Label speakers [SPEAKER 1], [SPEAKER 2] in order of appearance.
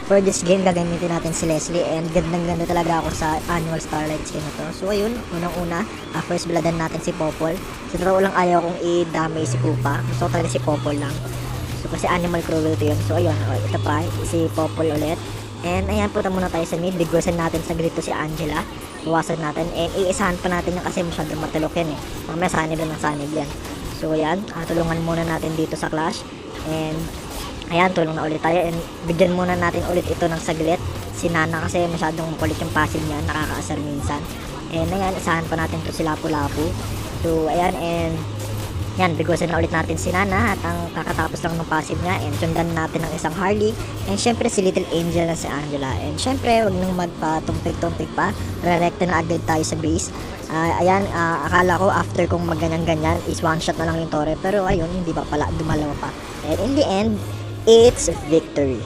[SPEAKER 1] for this game, gagamitin natin si Leslie and gandang-ganda talaga ako sa annual Starlight skin na to. So ayun, unang-una, first bloodan natin si Popol. Sa totoo lang ayaw kong i-damage si Koopa. Gusto ko talaga si Popol lang. So kasi animal cruelty yun. So ayun, ito pa, si Popol ulit. And ayan, punta muna tayo sa mid. Bigwasan natin sa grito si Angela. Bawasan natin. And iisahan pa natin yan kasi masyadong matulok yan eh. Mamaya sanib lang ng sanib yan. So ayan, tulungan muna natin dito sa clash. And ayan, tulong na ulit tayo. And bigyan muna natin ulit ito ng saglit. Si Nana kasi masyadong makulit yung passive niya. Nakakaasar minsan. And ayan, isahan pa natin to si Lapu-Lapu. So ayan, and yan, bigwasan na ulit natin si Nana at ang kakatapos lang ng passive niya. And sundan natin ng isang Harley. And syempre si Little Angel na si Angela. And syempre, wag nang magpatumpik-tumpik pa. Rerekta na agad tayo sa base. Ayan, akala ko after kong magganyan-ganyan is one shot na lang yung Torre. Pero ayun, hindi pa pala, dumalawa pa. And in the end, it's victory.